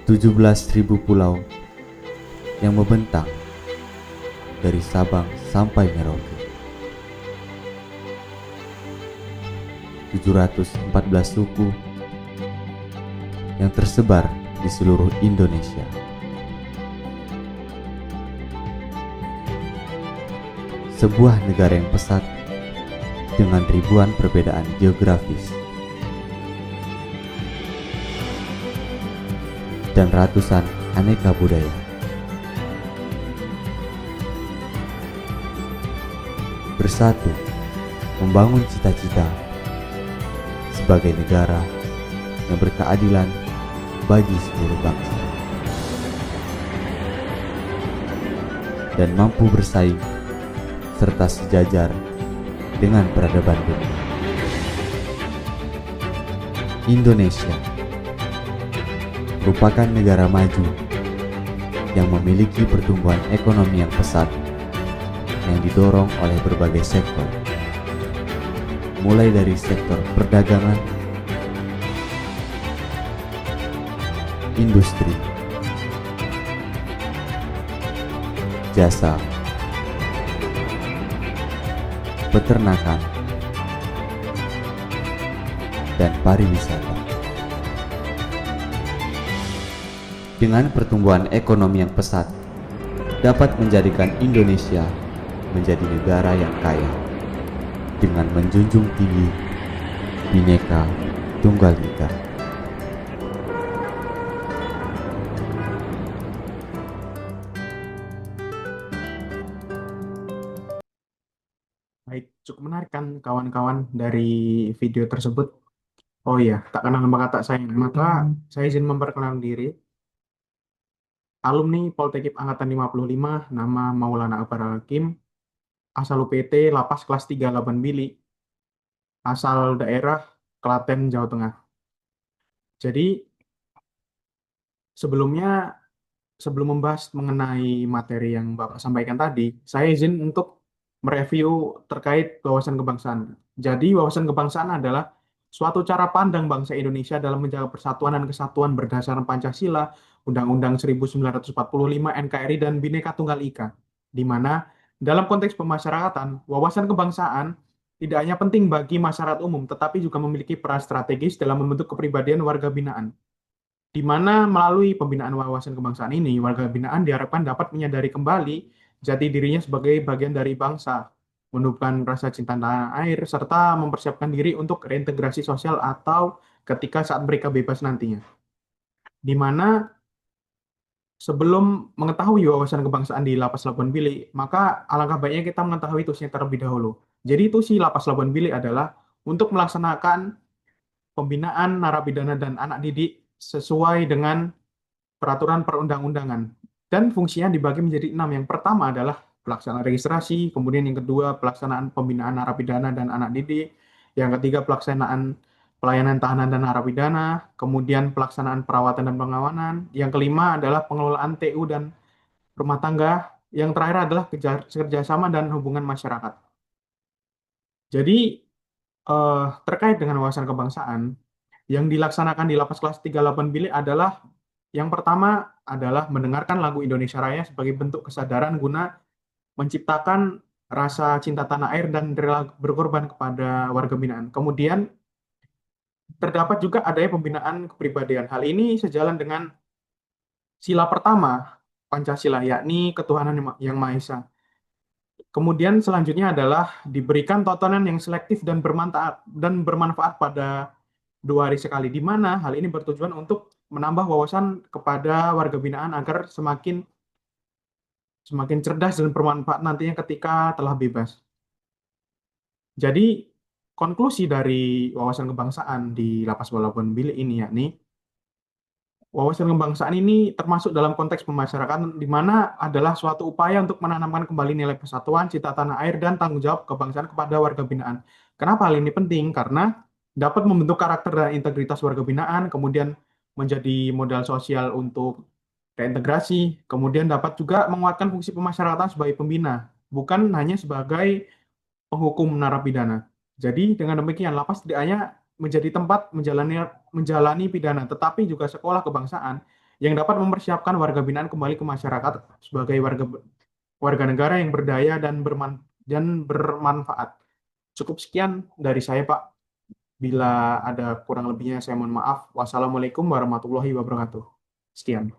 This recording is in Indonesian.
17.000 pulau yang membentang dari Sabang sampai Merauke. 714 suku yang tersebar di seluruh Indonesia. Sebuah negara yang pesat dengan ribuan perbedaan geografis dan ratusan aneka budaya. Bersatu membangun cita-cita sebagai negara yang berkeadilan bagi seluruh bangsa dan mampu bersaing serta sejajar dengan peradaban dunia. Indonesia merupakan negara maju yang memiliki pertumbuhan ekonomi yang pesat yang didorong oleh berbagai sektor, mulai dari sektor perdagangan, industri, jasa, peternakan, dan pariwisata. Dengan pertumbuhan ekonomi yang pesat, dapat menjadikan Indonesia menjadi negara yang kaya dengan menjunjung tinggi Bhinneka Tunggal Ika. Baik, cukup menarik kan kawan-kawan dari video tersebut. Oh iya, tak kenal nama kata saya. Maka saya izin memperkenalkan diri. Alumni Poltekip Angkatan 55, nama Maulana Akbar Hakim, asal UPT Lapas kelas 38 Bili, asal daerah Klaten, Jawa Tengah. Jadi sebelumnya, sebelum membahas mengenai materi yang Bapak sampaikan tadi, saya izin untuk mereview terkait wawasan kebangsaan. Jadi wawasan kebangsaan adalah suatu cara pandang bangsa Indonesia dalam menjaga persatuan dan kesatuan berdasarkan Pancasila, Undang-Undang 1945, NKRI, dan Bhinneka Tunggal Ika. Di mana dalam konteks pemasyarakatan, wawasan kebangsaan tidak hanya penting bagi masyarakat umum, tetapi juga memiliki peran strategis dalam membentuk kepribadian warga binaan, di mana melalui pembinaan wawasan kebangsaan ini, warga binaan diharapkan dapat menyadari kembali jati dirinya sebagai bagian dari bangsa, menumbuhkan rasa cinta tanah air, serta mempersiapkan diri untuk reintegrasi sosial atau ketika saat mereka bebas nantinya. Di mana sebelum mengetahui wawasan kebangsaan di Lapas Labuan Bilik, maka alangkah baiknya kita mengetahui tusinya terlebih dahulu. Jadi tusi Lapas Labuan Bilik adalah untuk melaksanakan pembinaan narapidana dan anak didik sesuai dengan peraturan perundang-undangan. Dan fungsinya dibagi menjadi 6. Yang pertama adalah pelaksanaan registrasi, kemudian yang kedua pelaksanaan pembinaan narapidana dan anak didik, yang ketiga pelaksanaan pelayanan tahanan dan narapidana, kemudian pelaksanaan perawatan dan pengawanan, yang kelima adalah pengelolaan TU dan rumah tangga, yang terakhir adalah kerjasama dan hubungan masyarakat. Jadi terkait dengan wawasan kebangsaan, yang dilaksanakan di Lapas kelas 38 Bilik adalah yang pertama adalah mendengarkan lagu Indonesia Raya sebagai bentuk kesadaran guna menciptakan rasa cinta tanah air dan rela berkorban kepada warga binaan. Kemudian terdapat juga adanya pembinaan kepribadian. Hal ini sejalan dengan sila pertama Pancasila, yakni ketuhanan yang Maha Esa. Kemudian selanjutnya adalah diberikan tontonan yang selektif dan bermanfaat pada 2 hari sekali, di mana hal ini bertujuan untuk menambah wawasan kepada warga binaan agar semakin cerdas dan bermanfaat nantinya ketika telah bebas. Jadi konklusi dari wawasan kebangsaan di Lapas Labuan Bilik ini yakni wawasan kebangsaan ini termasuk dalam konteks pemasyarakatan, di mana adalah suatu upaya untuk menanamkan kembali nilai persatuan, cita tanah air, dan tanggung jawab kebangsaan kepada warga binaan. Kenapa hal ini penting? Karena dapat membentuk karakter dan integritas warga binaan, kemudian menjadi modal sosial untuk reintegrasi, kemudian dapat juga menguatkan fungsi pemasyarakatan sebagai pembina, bukan hanya sebagai penghukum narapidana. Jadi dengan demikian lapas tidak hanya menjadi tempat menjalani pidana, tetapi juga sekolah kebangsaan yang dapat mempersiapkan warga binaan kembali ke masyarakat sebagai warga negara yang berdaya dan bermanfaat. Cukup sekian dari saya, Pak. Bila ada kurang lebihnya, saya mohon maaf. Wassalamualaikum warahmatullahi wabarakatuh. Sekian.